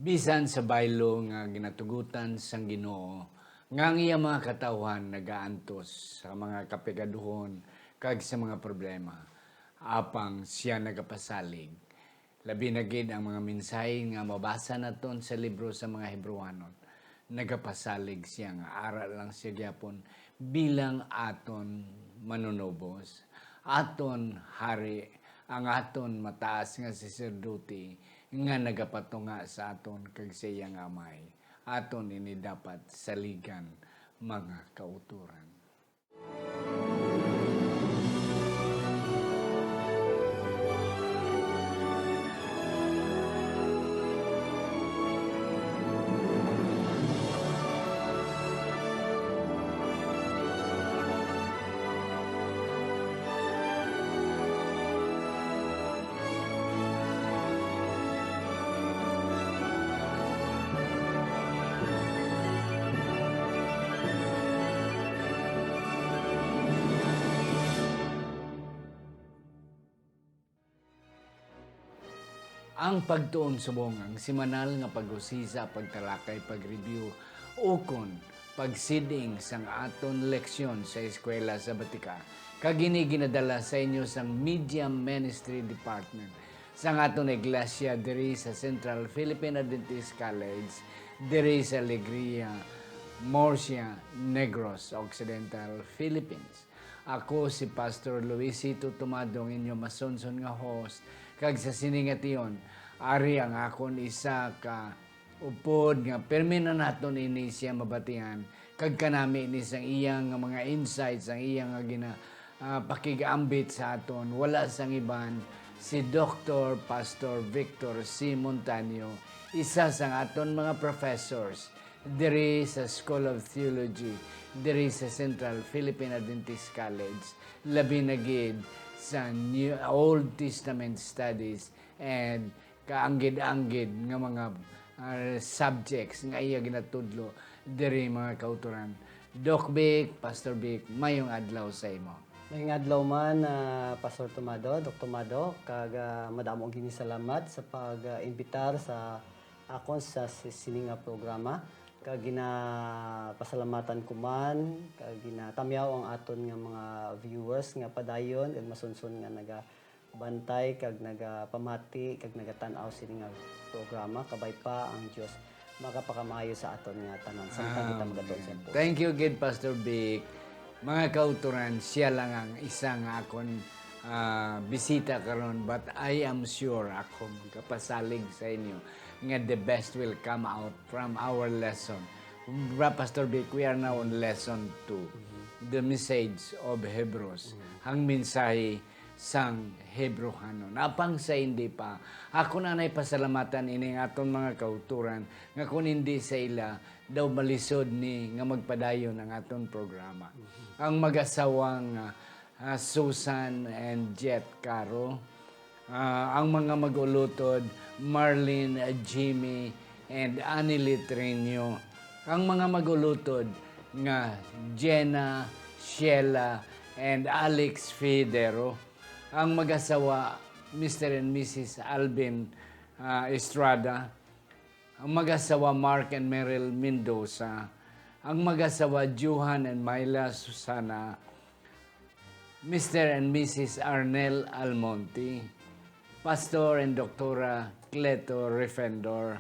Bisan sa baylo nga ginatugutan sang Ginoo, nga ang iya mga katawhan nagaantos sa mga kapigaduhon kag sa mga problema. Apang siya nagapasalig. Labi na gid ang mga mensahe nga mabasa naton sa libro sa mga Hebrewanon. Nagapasalig siya nga aral lang siya gyapon bilang aton manunubos. Aton hari, ang aton mataas nga saserdote nga nagapatunga sa aton kag sa iyang amay. Aton ini dapat saligan mga kauturan. Ang pagtuon subong ang simanal nga pag-usisa, pagtalakay, pag-review, ukon, pagsiding sang aton leksyon sa eskwela sa Batika. Kagini ginadala sa inyo sang Media Ministry Department sang aton iglesia diri sa Central Philippine Adventist College, diri sa Alegria, Murcia, Negros, Occidental, Philippines. Ako si Pastor Luisito Tumadong, inyo masonson nga host, kag sa siningation, ari ang akon isa ka upod nga permi na naton ini siya mabatihan, kag kanami ini sang iyang mga insights, ang iyang pakigambit sa aton, wala sang iban, si Dr. Pastor Victor C. Montaño, isa sang aton mga professors, diri sa School of Theology, diri sa Central Philippine Adventist College, labi na gid sa Old Testament Studies and kaanggid-anggid nga mga subjects nga iya ginatudlo diri mga kauturan. Doc Vic, Pastor Vic, mayong adlaw sa imo. Mayong adlaw man, Pastor Tomado, Dr. Tomado, kag madamo gini salamat sa pag-imbitar sa akon sa sininga programa. Kag pasalamatan ko man, kag tamyaw ang aton nga mga viewers nga padayon ug masunsun nga nagabantay kag nagapamati kag nagatan-aw sini nga programa. Kabay pa ang Dios makapakamayo sa aton nga tanan samtang kita magaton sa po. Thank you gid Pastor Vic. Mga kauturan, siya lang ang isang akon bisita karon, but I am sure ako magkapasalig sa inyo nga the best will come out from our lesson. Pastor Vic, we are now on lesson 2, the message of Hebrews, ang mensahe sang Hebreano. Napang sa hindi pa, ako na pasalamatan ini nga atong mga kauturan nga kung hindi sa ila, daw malisod ni nga magpadayon ang atong programa. Ang mag-asawang Susan and Jet Caro, ang mga mag-ulutod, Marlene, Jimmy, and Annie Litrenio, ang mga mag-ulutod nga Jenna, Sheila, and Alex Fidero, ang mag-asawa Mr. and Mrs. Alvin Estrada, ang mag-asawa Mark and Meryl Mendoza, ang mag-asawa Johan and Myla Susana, Mr. and Mrs. Arnel Almonte, Pastor and Doktora Cleto Refendor,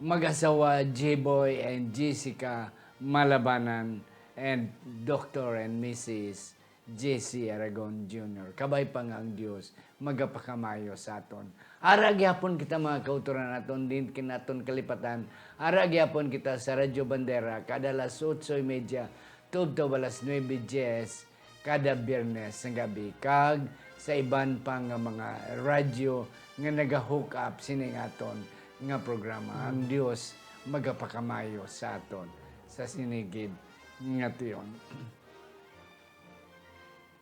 mag-asawa J-Boy and Jessica Malabanan, and Dr. and Mrs. J.C. Aragon Jr. Kabay pa nga ang Diyos, magapakamayo sa aton. Ara gyapon kita mga kauturan naton, din kinaton kalipatan. Ara gyapon kita sa Radyo Bandera, kada alas 8:30, tubto alas 9:10, kada Biyernes ng gabi. Kag sa iban pa nga mga radyo nga naga-hook up sining aton nga programa. Ang Dios magapakamayo sa aton sa sinigid nga tiyon.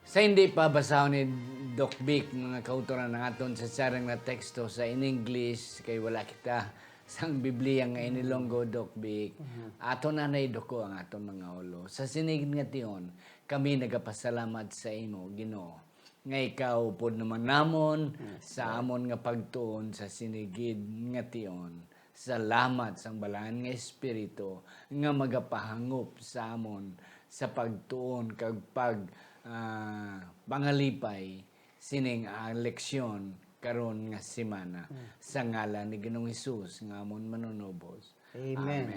Sa hindi pa basahon ni Doc Vic mga kauturan ng aton sa sarang na teksto sa in English kay wala kita sang Biblia nga inilonggo Doc Vic. Aton na doko ang aton mga ulo. Sa sinigid nga tiyon, kami nagapasalamat sa imo, Ginoo. nga ikaw pod naman namon sa amon nga pagtuon sa sinigid nga tion. Salamat sang balaan nga espiritu nga magapahangop sa amon sa pagtuon kag pangalipay sining leksyon karon nga semana sa ngalan ni Ginoong Hesus nga amon manunubos. Amen.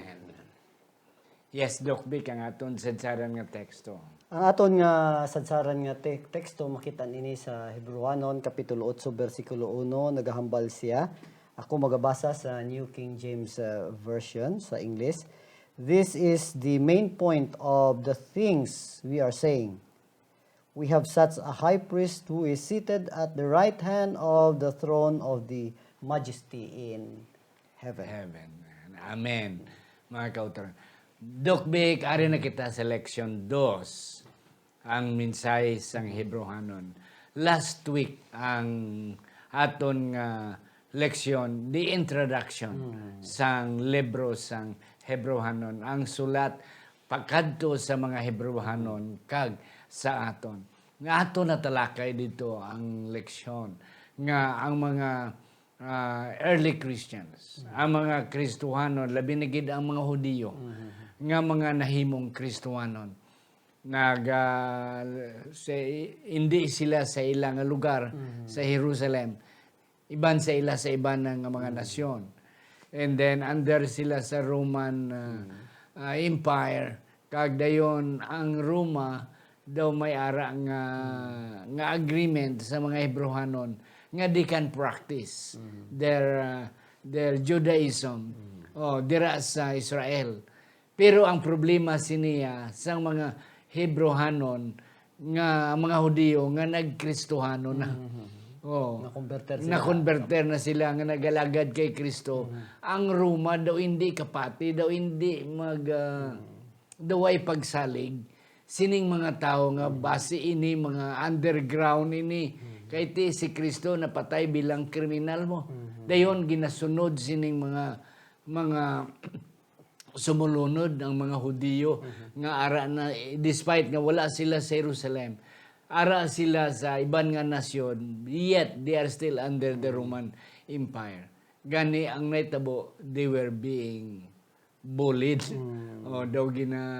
Yes, Doc Vic, ang aton sadsaran nga teksto. Ang aton nga sadsaran nga teksto makita nini sa Hebrewanon kapitulo 8 bersikulo 1 nagahambal siya. Ako magabasa sa New King James Version sa English. This is the main point of the things we are saying. We have such a high priest who is seated at the right hand of the throne of the majesty in heaven. Amen. Mga kauturan. Doc Vic, ari na kita sa leksyon 2, ang mensahe sang Hebrewanon. Last week, ang aton leksyon, the introduction sang libro sang Hebrewanon. Ang sulat pagkadto sa mga Hebrewanon kag sa aton. Nga aton natalakay dito ang leksyon nga ang mga early Christians, ang mga Kristohanon, labi na gid ang mga Hudiyo, nga mga nahimong Kristohanon, hindi sila sa ilang lugar sa Jerusalem, iban sa ila sa iban ng mga nasyon. And then under sila sa Roman Empire, kag dayon ang Roma daw may ara nga agreement sa mga Hebrewanon nga they can practice their Judaism dira sa Israel. Pero ang problema siniya sa mga Hebrewanon nga mga Hudiyo nga nagkristohano na. Na-converter na sila nga nagalagad kay Kristo. Ang Roma daw hindi kapati, daw hindi daway pagsalig. Sining mga tao nga base ini, mga underground ini. Kay ti si Kristo napatay bilang kriminal mo. Dayon ginasunod sining mga sumulunod ang mga Hudiyo nga ara na despite nga wala sila sa Jerusalem. Ara sila sa iban nga nasyon, yet they are still under the Roman Empire. Gani ang naitabo, they were being bullied. Daw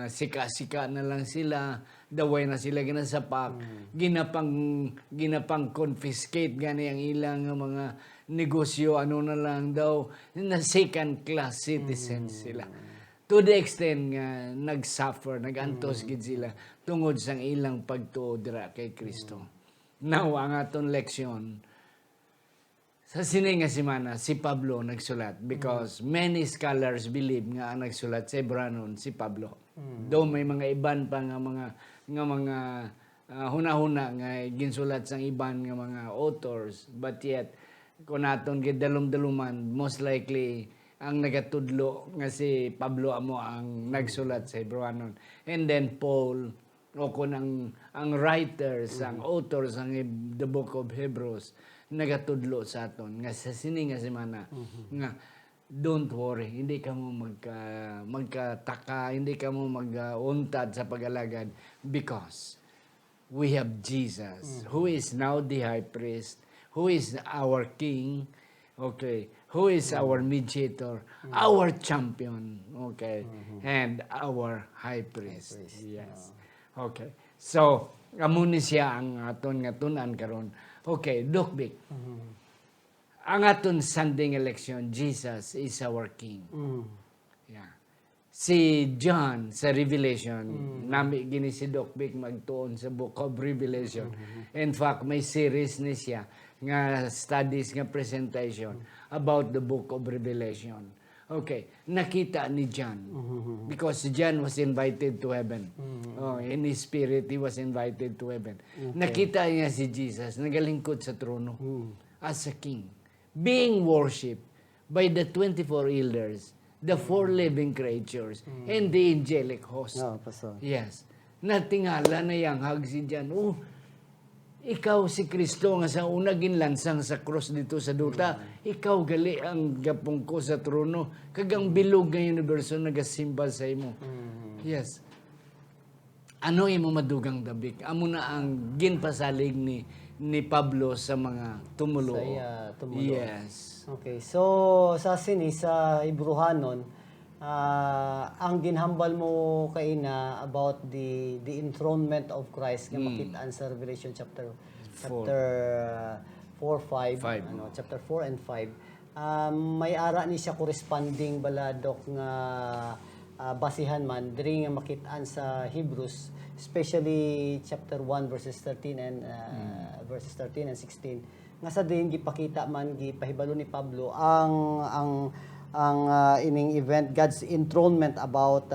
sika na lang sila, daway na sila ginasapak, ginapang confiscate gani ang ilang mga negosyo, ano na lang daw, na second class citizens sila. To the extent nga nag-suffer, nag-antos gid sila tungod sang ilang pagtuo dira kay Kristo. Now, ang aton leksyon, sa sining nga semana, si Pablo nagsulat because many scholars believe nga ang nagsulat sa Hebrewanon si Pablo. Though may mga iban pa nga mga huna-huna nga ginsulat sang iban nga mga authors, but yet kung naton gid dalum-daluman, most likely ang nagatudlo nga si Pablo amo ang nagsulat sa Hebrewanon. And then Paul o kung ang writers, ang authors ang the book of Hebrews nagatudlo sa aton nga sa sini nga semana nga don't worry, hindi ka mo magkataka, hindi ka mo mag-untad sa pag-alagad because we have Jesus who is now the high priest, who is our king, okay, who is our mediator, our champion, okay, and our high priest. Yes. Okay. So, amuni siya ang aton nga tunan karon. Okay, Doc Vic. Ang aton Sunday election, Jesus is our King. Yeah. Si John sa Revelation, nami gini si Doc Vic magtuon sa Book of Revelation. In fact, may series ni siya nga studies, nga presentation about the Book of Revelation. Okay, nakita ni John because John was invited to heaven. In his spirit, he was invited to heaven. Okay. Nakita niya si Jesus, nagalingkod sa trono as a king, being worshipped by the 24 elders, the 4 living creatures, and the angelic host. Yes. Natingala na yang hag si John. Ikaw si Kristo nga sa una ginlansang sa cross dito sa duta. Ikaw gali ang gapong ko sa trono. Kagang bilog nga universo nagasimba sa imo. Yes. Ano imo madugang dabik? Amo na ang ginpasalig ni Pablo sa mga tumulo. Tumulo. Yes. Okay, so sa sa Hebrewanon, ang ginhambal mo kay na about the enthronement of Christ nga makitaan sa Revelation chapter 4, 5, Five. chapter 4 and 5. May ara ni siya corresponding baladok nga basihan man diri nga makitaan sa Hebrews, especially chapter 1 verses 13 and verses 13 and 16 nga sa din gipakita man gipahibalo ni Pablo ang ining event, God's enthronement about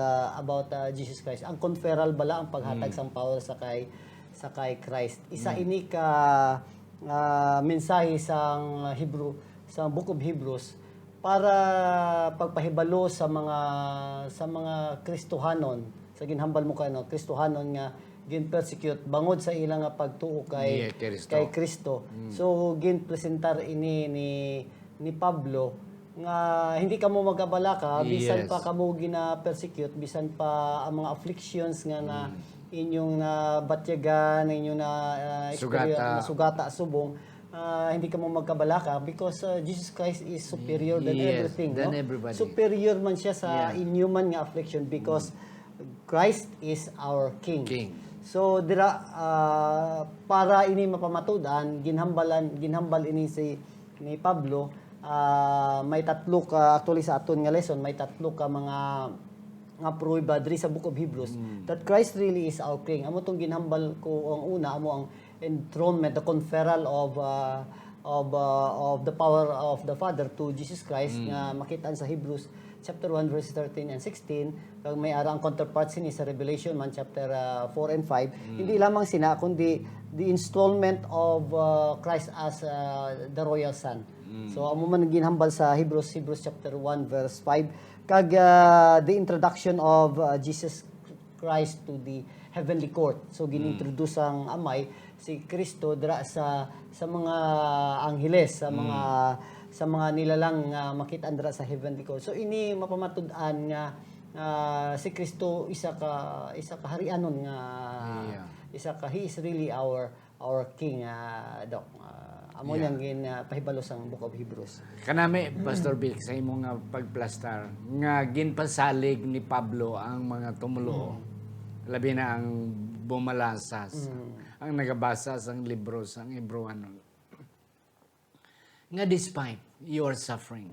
Jesus Christ, ang conferral bala ang paghatag sang power sa kay Christ. Isa ini ka mensahe sang Book of Hebrews para pagpahibalo sa mga Kristohanon, sa ginhambal mo kano Kristohanon nga gin-persecute bangod sa ilang nga pagtuo kay Kristo. So gin-presentar ini ni Pablo nga hindi ka mo magabala ka bisan pa kamo gina-persecute, bisan pa ang mga afflictions nga na inyong nabatyagan, inyong sugata subong, hindi ka mo magkabalaka because Jesus Christ is superior than everything. Than no? everybody. Superior man siya sa inhuman nga affliction because Christ is our King. So dira para ini mapamatudan ginhambal ini ni Pablo, may tatlo ka actually sa aton nga lesson, may tatlo ka mga prueba diri sa Book of Hebrews that Christ really is our King. Amo tong ginhambal ko ang una, amo ang enthronement, the conferral of the power of the Father to Jesus Christ nga makitaan sa Hebrews chapter 1 verse 13 and 16. Kag may ara ang counterparts ni sa Revelation man chapter 4 and 5. Hindi lamang sina kundi the installment of Christ as the royal son. So amo man ginhambal sa Hebrews chapter 1 verse 5 kag the introduction of Jesus Christ to the heavenly court. So ginintroduce ang amay si Kristo dira sa mga angheles, sa mga nilalang nga makita dira sa heavenly court. So ini mapamatud-an nga si Kristo isa ka harianon nga he is really our king, Doc. Amo yang pahibalo sang Book of Hebrews. Kanami, Pastor Vic, sa imong nga pagplastar, nga ginpasalig ni Pablo ang mga tumulo, labi na ang bumalasas, ang nagabasa sang libro sang Hebrewanon. Nga despite your suffering,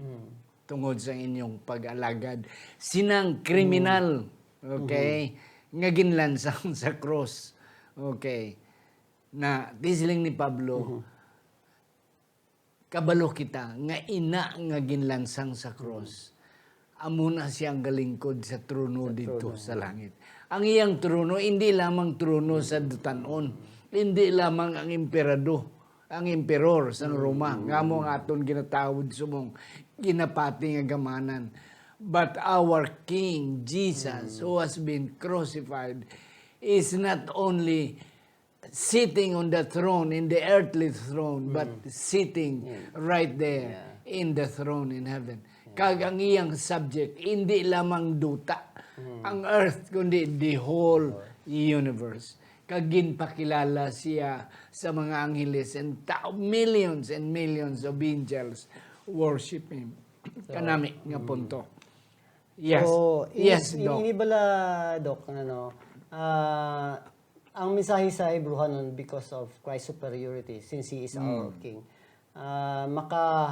tungod sa inyong pag-alagad, sinang kriminal, okay, nga ginlansang sa cross, okay, na tisiling ni Pablo, kabalo kita nga ina nga ginlansang sa cross. Amo na siyang galingkod sa trono dito sa langit. Ang iyang trono hindi lamang trono sa dutanon, hindi lamang ang emperor sa Roma, nga mo nga aton ginatawod sumong ginapati nga gamanan. But our King Jesus, who has been crucified, is not only sitting on the throne, in the earthly throne, but sitting right there in the throne in heaven. Kag ang iyang subject, hindi lamang duta ang earth, kundi the whole universe. Kag ginpakilala siya sa mga angeles and millions and millions of angels worship Him. Kanami nga punto. Yes. So, Doc. ini bala, Doc, ang mensahe sa Hebrewanon, because of Christ's superiority, since He is our King,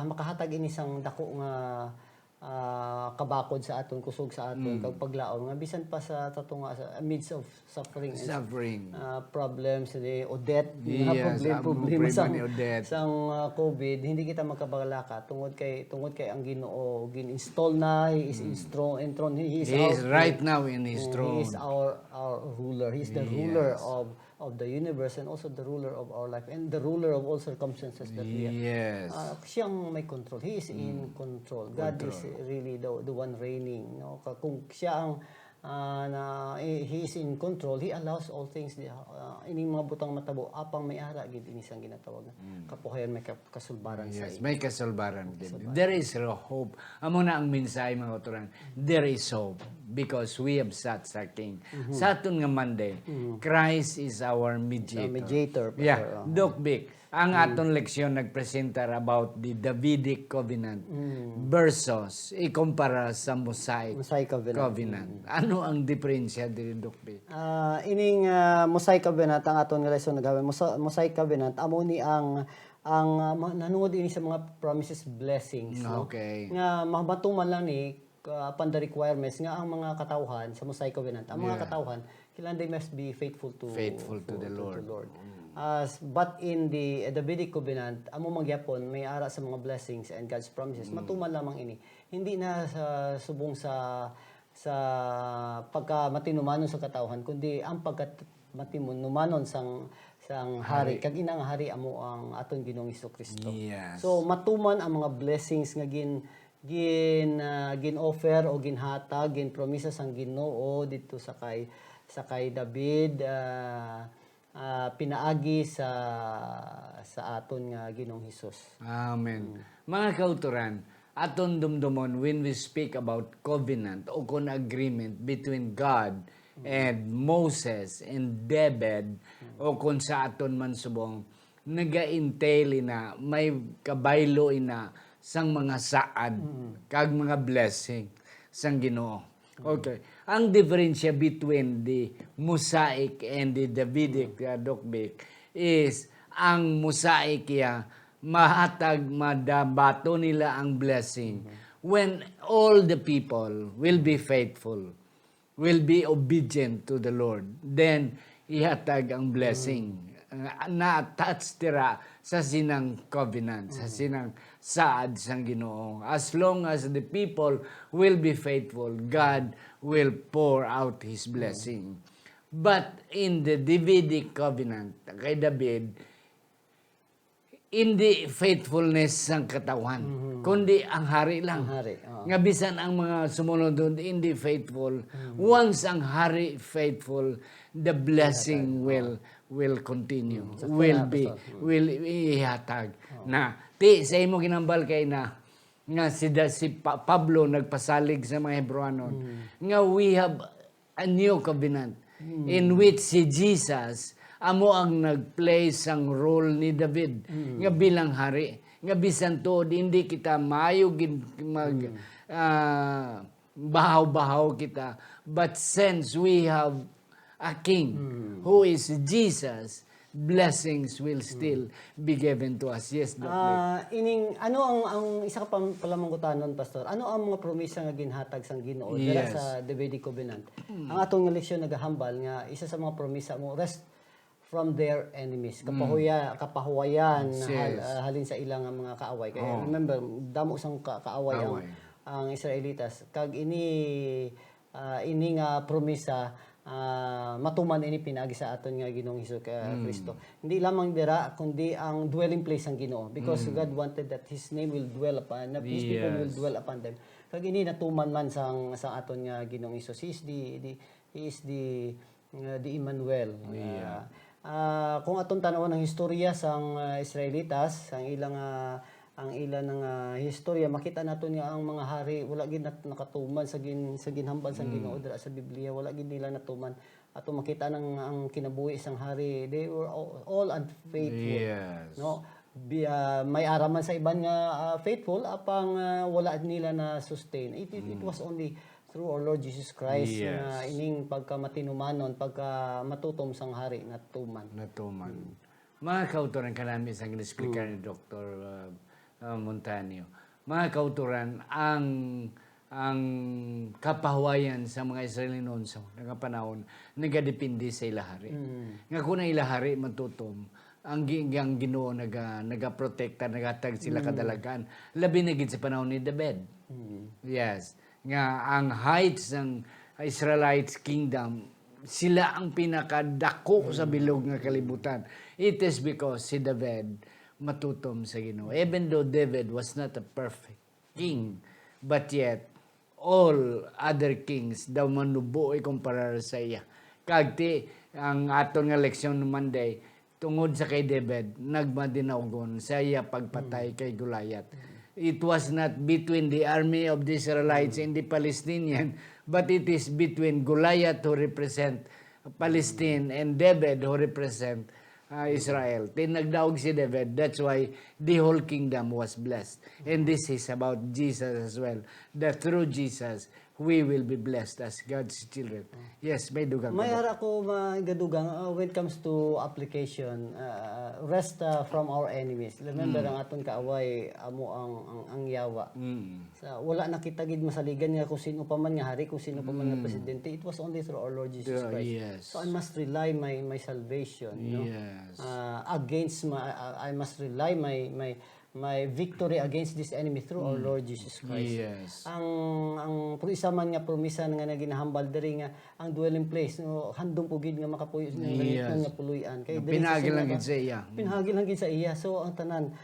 makahatag ini sang dako nga kabakod sa aton, kusog sa aton, kag paglaom nga bisan pa sa tatong sa midst of suffering, problems o death, problema ni Odette. sang COVID, hindi kita magkabalaka tungod kay ang Ginoo gin-install na, He is enthroned, He is right now in His throne. He is our ruler. He is the ruler of the universe and also the ruler of our life and the ruler of all circumstances that we are. Yes. Siyang may control. He is in control. God is really the one reigning. No? Kung siya ang He is in control, He allows all things. Ining mga butang matabo, apang may ara, gid inisang ginatawag na kapuhayan, may kasulbaran sa Yes, may kasulbaran din. There is hope. Amo na ang mensahe mga otoran. There is hope. because we have such a king. Sa aton nga Monday, Christ is our mediator. Mediator. Yeah, Doc Vic, ang aton leksyon nagpresentar about the Davidic covenant versus ikumpara sa Mosaic Mosaic Covenant. covenant. Ano ang diferensya diri, Doc Vic? Ining Mosaic Covenant ang aton nga lesson nagawin. Mosaic Covenant amo ni ang nanungod ini sa mga promises blessings, no? Okay. Nga mahbatuman lang ni upon the requirements nga ang mga katawhan sa Mosaic Covenant, ang mga katawhan kailangan they must be faithful to the Lord. But in the Davidic Covenant, amo magyapon may ara sa mga blessings and God's promises. Matuman lamang ini. Hindi na sa subong sa pagka matinumanon sa katawhan, kundi ang pagkatinumanon sang hari. Kag inang hari amo ang aton Ginoong Hesukristo. Yes. So matuman ang mga blessings nga gin-offer o ginhatag, gin-promisa sang Ginoo dito sa kay David, pinaagi sa aton nga Ginoong Hesus. Amen. Mga kauturan, aton dumdumon when we speak about covenant o kon agreement between God and Moses and David o kon sa aton man subong naga-entail na may kabaylo ina sang mga saad kag mga blessing sang Ginoo. Okay. Ang diferensya between the Mosaic and the Davidic Doc Vic is ang Mosaic mahatag madabato nila ang blessing when all the people will be faithful, will be obedient to the Lord. Then ihatag ang blessing na-attach tira sa sinang covenant, sa sinang saad sang Ginoo. As long as the people will be faithful, God will pour out His blessing. But in the Davidic covenant, kay David, hindi faithfulness sang katawan, kundi ang hari lang. Ang hari, oo. Nga bisan ang mga sumunod doon, hindi faithful. Once ang hari faithful, the blessing will continue. Will ihatag. Na, sa imo ginambal kay na, nga si Pablo nagpasalig sa mga Hebrewanon, nga we have a new covenant in which si Jesus amo ang nag-play sang role ni David nga bilang hari. Nga bisan tuod hindi kita maayo bahaw-bahaw kita, but since we have a king who is Jesus, blessings will still be given to us. Yes, Doc. Ano ang isa ka palamangutanon, Pastor? Ano ang mga promisa nga ginhatag sang Ginoo dira Yes. sa Davidic Covenant? Ang atong leksyon nagahambal nga isa sa mga promisa mo, rest from their enemies. Kapahuwayan Yes. halin sa ilang mga kaaway. Kaya remember, damo sang kaaway ang Israelitas. Kag ini nga promisa matuman ini pinagi sa aton nga Ginoong Hesus Kristo. Hindi lamang dira kundi ang dwelling place ng Ginoo, because God wanted that His name will dwell upon, that His people will dwell upon them. Kag ini natuman man sang aton nga Ginoong Hesus. He is the Emmanuel. Kung aton tanawon ang historya sang Israelitas, ang ilang historya, makita naton nga ang mga hari wala gid nakatuman sa ginhambal sang Ginoo dira sa Biblia, wala gid nila natuman. Ato makita nang ang kinabuhi sang hari, they were all unfaithful. Yes. No? May araman sa iban nga faithful apang wala nila na sustain. It was only through our Lord Jesus Christ na ining pagkamatinumanon, pagka matutom sang hari natuman. Mga kauturan kanami sang explicar ni Dr. Montanio. Mga kauturan, ang kapahuwayan sa mga Israeli noon sa mga panahon nagadepende sa ilahari. Nga kung ang ilahari matutom, ang Ginoo nagaprotekta, nagatag sila kadalagan. Labi na gid sa panahon ni David. Yes. Nga ang heights ng Israelites kingdom, sila ang pinakadako sa bilog nga kalibutan. It is because si David matutom sa Ginoo. Even though David was not a perfect king, but yet all other kings daw manubuoy kumpara sa iya. Kagti ang aton nga leksyon no Monday tungod sa kay David nagmadinawgon sa iya pagpatay kay Goliath. It was not between the army of the Israelites and the Palestinian, but it is between Goliath who represent Palestine and David who represent Israel. Tinagdaog si David. That's why the whole kingdom was blessed. And this is about Jesus as well. That through Jesus, we will be blessed as God's children. Yes, may dugang May ka. ara ko magadugang when it comes to application, rest from our enemies. Remember ang aton kaaway amo ang yawa. Sa wala na kita gid masaligan nga kung sino pa man nga hari, kung sino pa man nga presidente. It was only through our Lord Jesus Christ. Yes. So I must rely my salvation, no? Yes. Against I must rely my victory against this enemy through our Lord Jesus Christ. Yes. Ang isa man nga promisa nga naginahambal diri nga ang dwelling place no handom pugid nga makapuyo ng ganito nga puluyan kay Pinagi lang gid sa iya. pinahagi lang gid sa iya. So ang tanan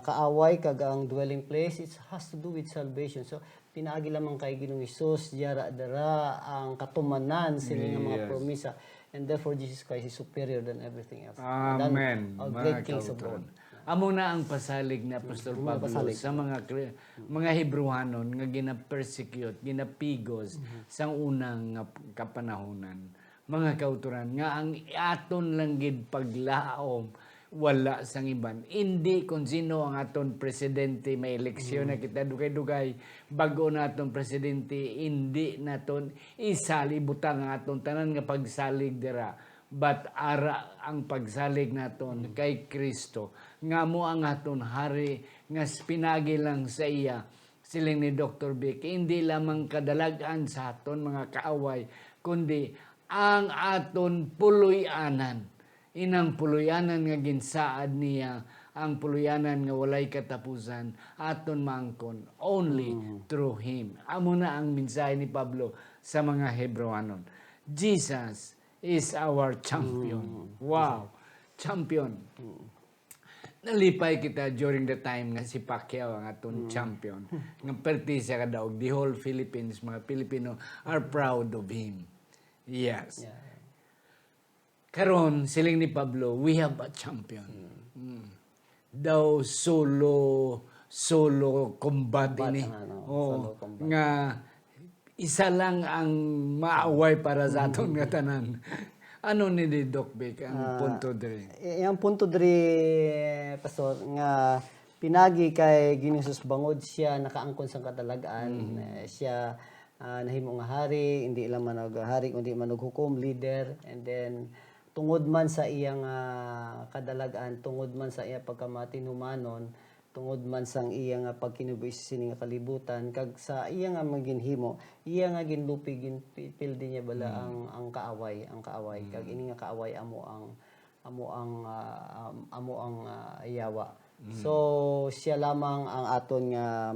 kaaway kag ang dwelling place, it has to do with salvation. So pinaagi lamang kay Ginoong Hesus dara ang katumanan sini nga mga promisa, and therefore Jesus Christ is superior than everything else. Amen. Our great kings of kauturan. God. Amo na ang pasalig na Apostol Pablo sa mga Hebrewanon nga gina-persecute, ginapigos sa unang nga kapanahonan. Mga kauturan nga ang aton lang gid paglaom wala sang iban. Hindi kung sino ang aton presidente, may eleksyon na kita dugay-dugay, bago na aton presidente, hindi naton isalibutang ang aton tanan nga pagsalig dira. But ara ang pagsalig naton kay Kristo. Nga mo ang aton hari nga pinagi lang sa iya. Siling ni Dr. Vic, hindi lamang kadalagan sa aton mga kaaway, kundi ang aton puluyanan. Inang puluyanan nga ginsaad niya, ang puluyanan nga walay katapusan, aton mangkon, only through Him. Amo na ang mensahe ni Pablo sa mga Hebrewanon. Jesus is our champion. Wow! Champion. Nalipay kita during the time nga si Pacquiao ang aton champion. Nga perti siya kadaog. The whole Philippines, mga Pilipino are proud of him. Yes. Yeah. Karon siling ni Pablo, we have a champion. Daw solo combat ini. Solo combat. Nga isa lang ang maaway para sa aton nga tanan. Ano ni Doc Vic ang punto diri? Yang punto diri pastor nga pinagi kay Ginoong Hesus bangod siya nakaangkon sa katalagaan. Siya nahimo nga hari, hindi lang man hari kundi man hukom leader, and then tungod man sa iyang kadalagaan, tungod man sa iyang pagkamatinumanon, tungod man sang iya nga pagkinubuhi sini nga kalibutan, kag sa iya nga maginhimo, iya nga ginlupi ginpildi niya bala ang kaaway, kag ini nga kaaway amo ang yawa. So siya lamang ang aton nga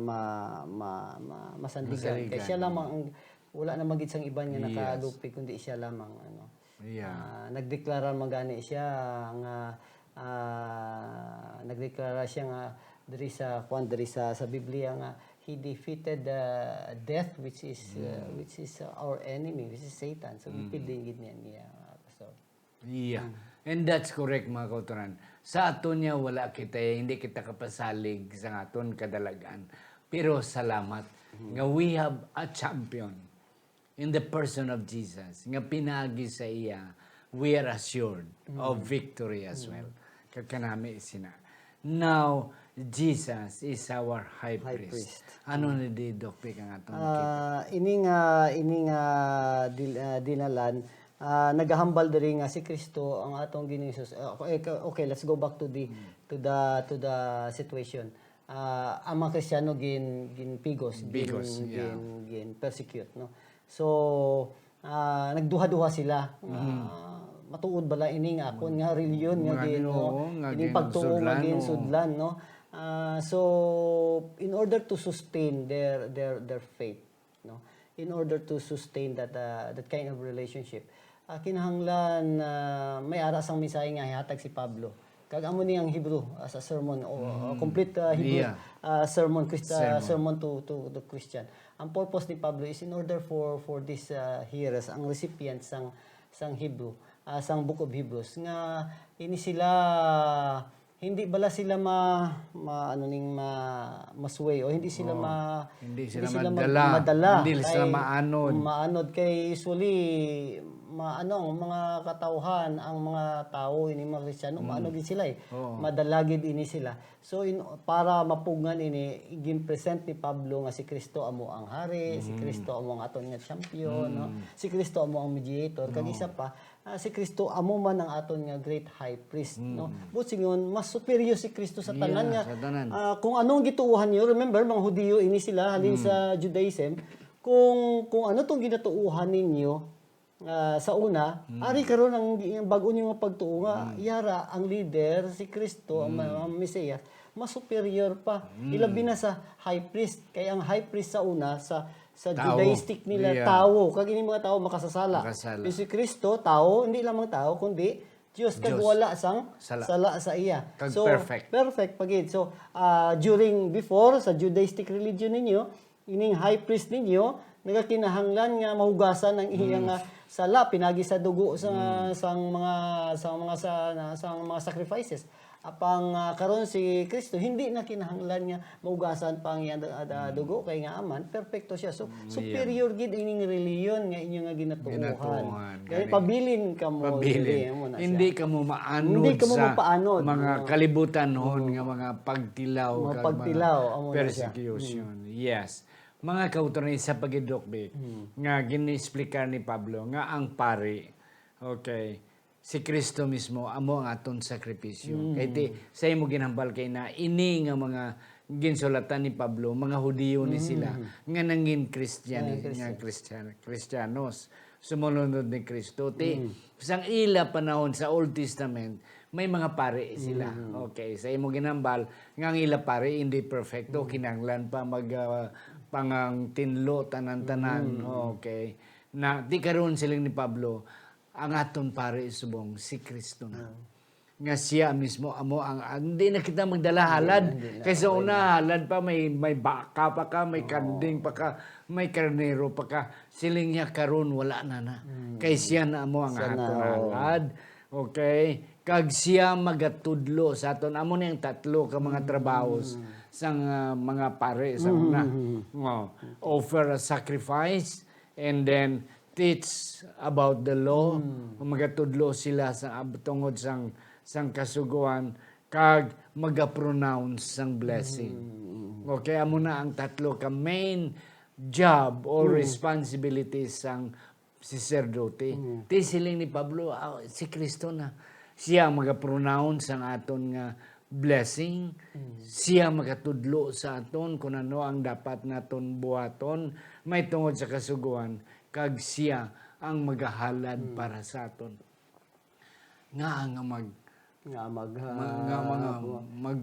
masandigan. Kay siya lamang ang wala na magid sang iban nga nakalupi kundi siya lamang Yeah. nagdeklara magani siya nga nagdeklara siya nga diri sa Biblia nga he defeated death which is our enemy, which is Satan. So gipildi gid niya pastor. Yeah. And that's correct mga kauturan. Sa aton niya wala kita, hindi kita kapasalig sa aton kadalagan. Pero salamat nga we have a champion in the person of Jesus. Nga pinagi sa iya, we are assured of victory as well. Kakanami sina. Now, Jesus is our high priest. Ano ni di Doc Vic ang atong nakita? Ini nga dinalan nagahambal diri nga si Kristo ang atong Ginoong Hesus. Okay, let's go back to the situation. Ang mga Kristiyano ginpigos, gin persecute, no. So nagduha-duha sila. Matuod bala ini nga akon nga reliyon nga gin pagtuo nga ginsudlan, no. So in order to sustain their faith, no, in order to sustain that kind of relationship, kinahanglan may ara sang mensahe nga ihatag si Pablo. Kag amo ni ang Hebrew as a sermon o complete Hebrew sermon to the Christian. Ang purpose ni Pablo is in order for these hearers, ang recipients sang Hebrew, sang Book of Hebrews, nga ini sila hindi bala sila ano ning masway o hindi sila Hindi sila madala. madala. Hindi sila Kay- maanod. maanod kay usually ang mga katauhan, ang mga tao ini mga Kristiyano, maano gid sila eh. Oo. Madala gid ini sila. So para mapugngan ini gin-present ni Pablo nga si Kristo amo ang hari, si Kristo amo ang aton nga champion, no? Si Kristo amo ang mediator, kag isa pa si Kristo amo man ang aton nga great high priest, no? Busingon mas superior si Kristo sa tanan nga. sa tanan. Kung anong gituuhan niyo, remember mga Hudiyo ini sila halin sa Judaism, kung ano tong ginatuuhan ninyo sa una, ari karon ang bag-o niyo nga pagtuo nga yara ang leader si Kristo ang Mesiyas mas superior pa ilabi na sa high priest kay ang high priest sa una sa Tao. Judaistic nila Yeah. tao kag ini mga tao makasasala. Makasala. Si Kristo tao hindi lamang tao kundi Diyos kag wala sang sala sa iya. Kag perfect. Perfect pagid. So before sa Judaistic religion ninyo, ining high priest ninyo nagakinahanglan nga mahugasan ang iyang sala pinagi sa dugo sa mga sacrifices. Apang karon si Kristo hindi na kinahanglan nga mahugasan pa ang iyang dugo kay nga aman perfecto siya. So superior gid ining reliyon nga inyo nga ginatuuhan. Ginatuuhan. Kaya pabilin ka mo. Pabilin. mo na siya. Hindi ka mo maanod Hindi ka mo sa mapaanod. mga kalibutan noon nga mga pagtilaw. Mga kag pagtilaw, amo na siya. persecution. Yes. Mga kauturan sa pagidokbik nga gini-explicar ni Pablo nga ang pari, okay, si Kristo mismo amo ang aton sakripisyo. Kay ti sa imo ginhambal kay na ini nga mga ginsulatan ni Pablo, mga Hudiyo ni sila nga nangin Kristiyanos. Sumunod ni Kristo. Sang ila panahon sa Old Testament, may mga pare sila. Okay, sa imo ginhambal nga ang ila pare hindi perfecto, kinahanglan pa pangang tinlo tanan-tanan. Okay. Na di karon siling ni Pablo ang aton pare subong si Kristo na. Nga siya mismo amo ang hindi na kita magdala halad. Kaysa una halad pa may baka pa ka, may kanding pa ka, may karnero pa ka. Siling niya karon wala na. Kay siya na amo ang aton halad. Okay? Kag siya magatudlo sa aton amo na yung tatlo ka mga trabahos sang mga pare sa una. Offer a sacrifice and then teach about the law. Magatudlo sila sa tungod sang kasuguan kag magapronounce sang blessing. Okay, amo na ang tatlo ka main job or responsibilities sang sacerdote. Ti siling ni Pablo, si Kristo na. Siya magapronounce ang aton nga blessing. Siya magatudlo sa aton kung ano ang dapat naton buhaton. May tungod sa kasuguan. Kag siya ang magahalad para sa aton. Nga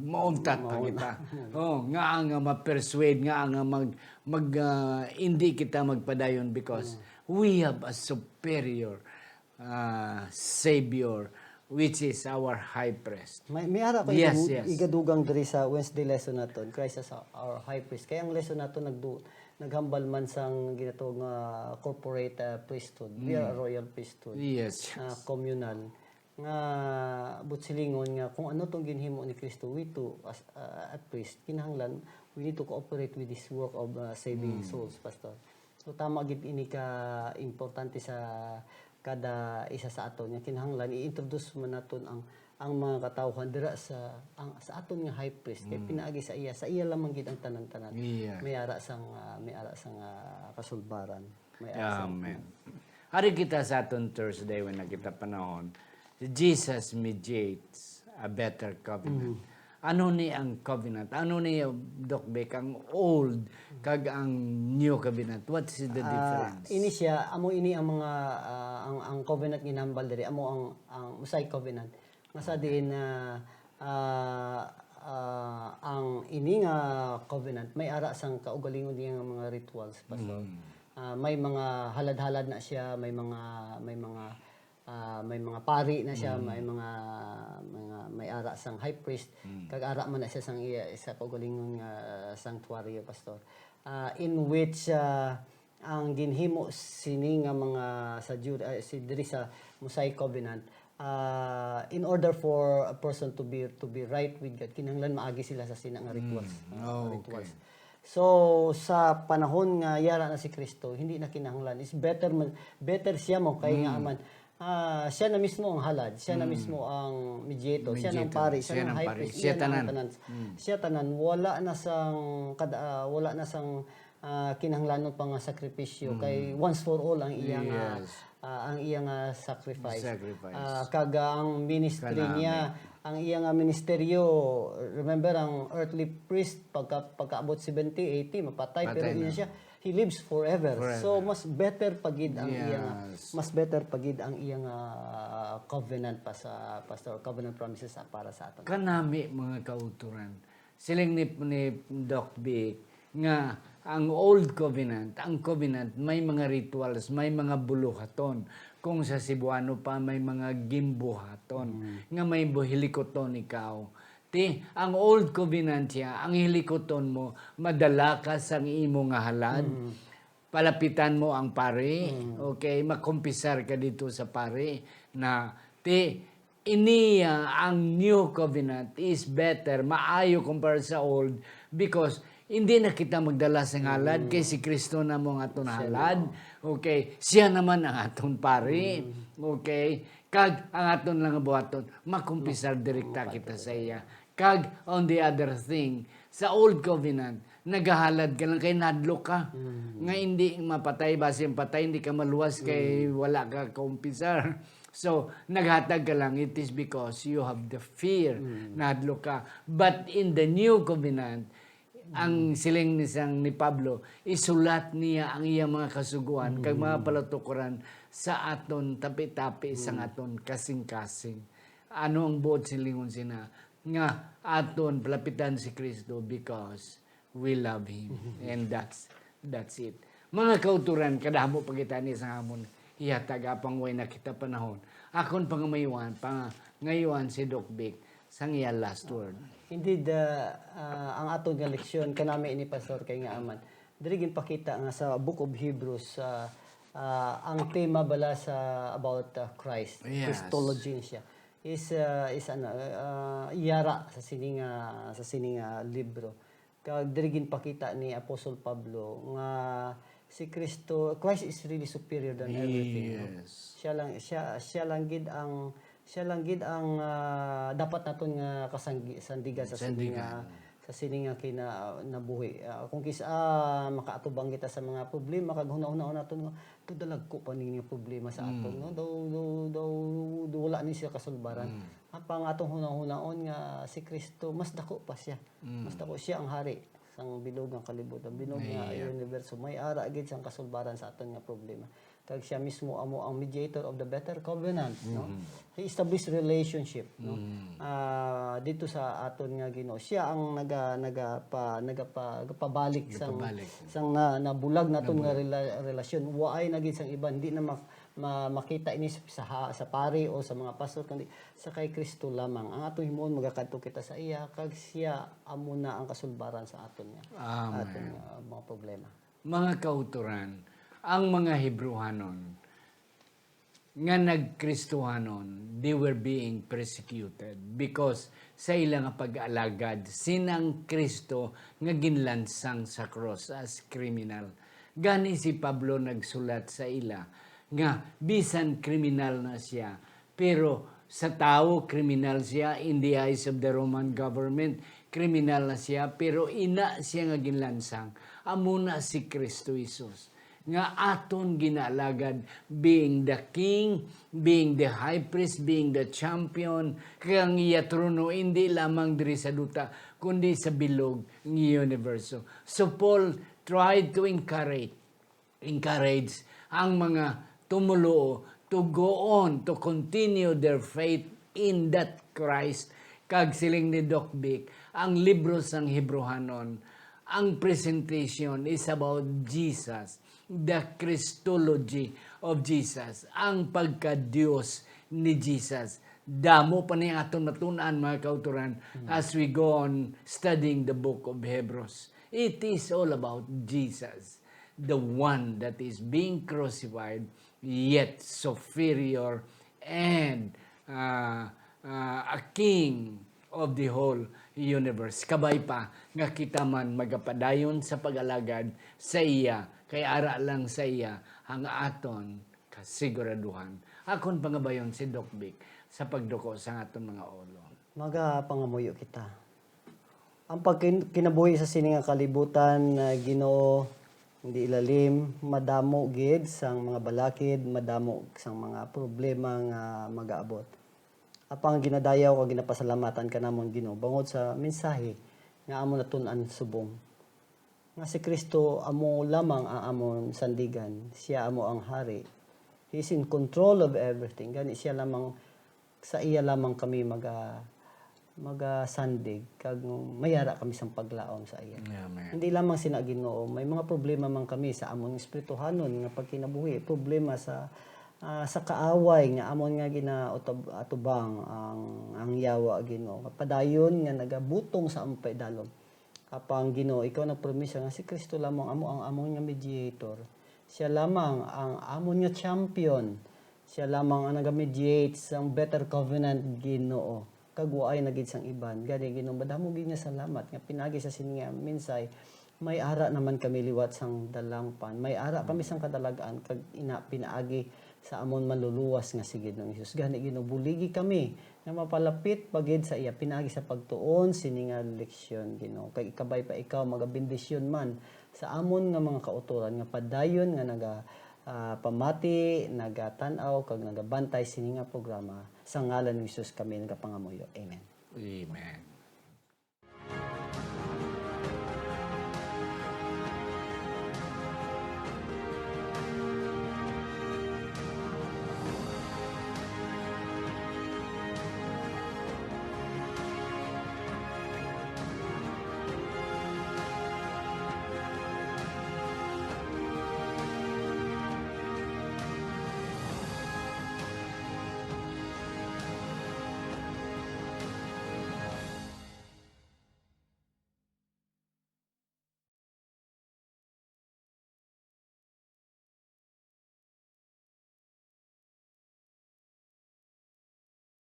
mauntat pa kita. Nga ma-persuade, nga hindi kita magpadayon because we have a superior Savior which is our high priest. May ara ko Yes. igadugang diri sa Wednesday lesson naton, Christ as our high priest. Kaya ang lesson naton naghambal man sang ginatawag nga corporate priesthood. We are a royal priesthood. Yes. Communal nga butsilingon nga kung ano tong ginhimo ni Kristo we too as a priest kinahanglan we need to cooperate with this work of saving souls, pastor. So tama gid ini ka importante sa kada isa sa aton nga kinahanglan i-introduce man naton ang mga katawhan dira sa aton nga high priest kay pinaagi sa iya lamang gid ang tanan-tanan. Yeah. May ara sang kasulbaran. May ara sang Amen. Hari kita sa aton Thursday when nakita panahon, Jesus mediates a better covenant. Ano ni ang covenant? Ano ni Doc Beck ang old kag ang new covenant? What's the difference? Ini siya amo ini ang mga ang covenant ginambal diri amo ang Mosaic covenant. Nga sa diin na ang ini nga covenant may ara sang kaugalingon diya nga mga rituals, pastor. May mga halad-halad na siya, may mga pari na siya, may may ara sang high priest, kag ara man na siya sang iya sa kaugalingon nga sanctuary, pastor. In which ang ginhimo sini nga mga sa diri sa Mosaic covenant in order for a person to be right with God, kinahanglan maagi sila sa sinang rituals. Rituals. So sa panahon nga yara na si Kristo, hindi na kinahanglan. Is better siya mo kay nga aman. Siya na mismo ang halad, siya na mismo ang mediator, siya na ang pari, siya na ang high priest, siya tanan. Siya tanan, wala na sang kinahanglanon pa nga sakripisyo kay once for all ang iyang sacrifice. Kaga ang ministry niya, ang iyang ministeryo, remember ang earthly priest pagkaabot 70, 80 mapatay pero niya siya he lives forever. So mas better pagid ang iyang covenant pa sa pastor covenant promises para sa aton. Kanami mga kauturan. Siling ni Doc Vic nga ang old covenant, ang covenant may mga rituals, may mga buluhaton. Kung sa Cebuano pa may mga gimbuhaton nga may buhilikoton ikaw. Ang old covenant siya, ang hilikoton mo, madala ka sa imo nga halad. Palapitan mo ang pare, okay? Makumpisar ka dito sa pare na iniya ang new covenant is better, maayo compare sa old because hindi na kita magdala sa halad kay si Kristo na mo ang aton halad. Okay? Siya naman ang aton pare. Okay? Kag ang aton lang buhaton, makumpisar direkta kita sa iya. Kag, on the other thing, sa Old Covenant, nagahalad ka lang kay nadlo ka. Nga hindi mapatay, base yung patay, hindi ka maluwas kay wala ka kumpisar. So, naghatag ka lang, it is because you have the fear, nadlo ka. But in the New Covenant, ang siling ni Pablo, isulat niya ang iyang mga kasuguan, kag mga palatukuran sa aton tapi-tapi, sang aton kasing-kasing. Ano ang buot silingon sina? Nga aton palapitan si Kristo because we love Him. And that's it. Mga kauturan, kadamo pagkita ni sa hamon, ihatag apang way na kita panahon. Akon pangamayuan, ngayon si Doc Vic, sang iya last word. Indeed, ang aton nga leksyon, kanami ini Pastor kay nga aman, diri ginpakita nga sa Book of Hebrews, ang tema bala sa about Christ, Christology siya. Is iyara sa sining libro. Kag diri ginpakita ni Apostle Pablo nga si Kristo, Christ is really superior than everything. Yes. Siya lang gid ang dapat naton nga sandigan sa sining nga kinabuhi. Kung kisa makaatubang kita sa mga problema kag hunahuna naton nga dalag ko pa ning problema sa aton no daw wala ni siya kasulbaran. Apang atong hunahunaon nga si Kristo mas dako pa siya. Mas dako siya ang hari sang bilog nga kalibutan, bilog nga universo. May ara gid sang kasulbaran sa aton nga problema. Kag siya mismo amo ang mediator of the better covenant, no? He established relationship, no? Dito sa aton nga Ginoo, siya ang nagapabalik sang nabulag naton nga relasyon. Waay na gid sang iba, hindi na makita ini sa pari o sa mga pastor kundi sa kay Kristo lamang. Ang atong himuon magakadto kita sa iya kag siya amo na ang kasulbaran sa aton nga aton mga problema. Mga kauturan, ang mga Hebrewanon nga nagkristohanon, they were being persecuted because sa ilang pag-alagad sinang Kristo nga ginlansang sa cross as criminal. Gani si Pablo nagsulat sa ila nga bisan kriminal na siya, pero sa tao kriminal siya in the eyes of the Roman government. Kriminal na siya, pero ina siya nga ginlansang. Amo na si Kristo Jesus nga aton ginalagad, being the king, being the high priest, being the champion, kaya ang iya trono hindi lamang diri sa duta, kundi sa bilog ng universo. So Paul tried to encourage ang mga tumulo to go on, to continue their faith in that Christ. Kag siling ni Doc Vic, ang libro sang Hebrewanon, ang presentation is about Jesus, the Christology of Jesus, ang pagka-Diyos ni Jesus. Damo pa niya aton matunan mga kauturan as we go on studying the book of Hebrews. It is all about Jesus, the one that is being crucified, yet superior and a king of the whole universe. Kabay pa nga kita man magapadayon sa pag-alagad sa iya, kay ara lang sa iya ang aton kasiguraduhan. Akon pangabayon si Doc Vic sa pagduko sa aton mga ulo. Magapangamuyo kita. Ang pagkinabuhi sa sining nga kalibutan na Ginoo hindi ilalim, madamo gid sang mga balakid, madamo sang mga problema nga magaabot. Apang ginadayaw o ginapasalamatan ka namon Ginoo bangod sa mensahe nga amo natun-an subong. Nga si Kristo amo lamang ang amon sandigan, siya amo ang hari. He is in control of everything. Gani siya lamang sa iya lamang kami magasandig kag mayara kami sang paglaom sa iya. Amen. Hindi lamang sina Ginoo, may mga problema man kami sa among espirituhanon nga pagkinabuhi, problema sa kaaway nga amon nga ginaatubang ang yawa Ginoo. Padayon nga nagabutong sa among paidalom. Apang Ginoo, ikaw nagpromise nga si Kristo lamang amo ang amon nga mediator. Siya lamang ang amon nga champion. Siya lamang ang naga-mediate sang better covenant Ginoo. Kagwaay na gid sang iban. Gani Ginoo, madamo gid nga salamat nga pinagi sa sininga minsay. May ara naman kami liwat sang dalangpan. May ara kami sang kadalagaan kag pinaagi sa amon manluluwas nga si Ginoong Hesus. Gani Ginoo, buligi kami nga mapalapit pagid sa iya pinaagi sa pagtuon sininga leksyon Ginoo. Kay ikabay pa ikaw magabendisyon man sa amon nga mga kauturan nga padayon nga pamati, nagatan-aw kag nagabantay sininga programa sa ngalan ni Hesus kami nagapangamuyo. Amen. Amen.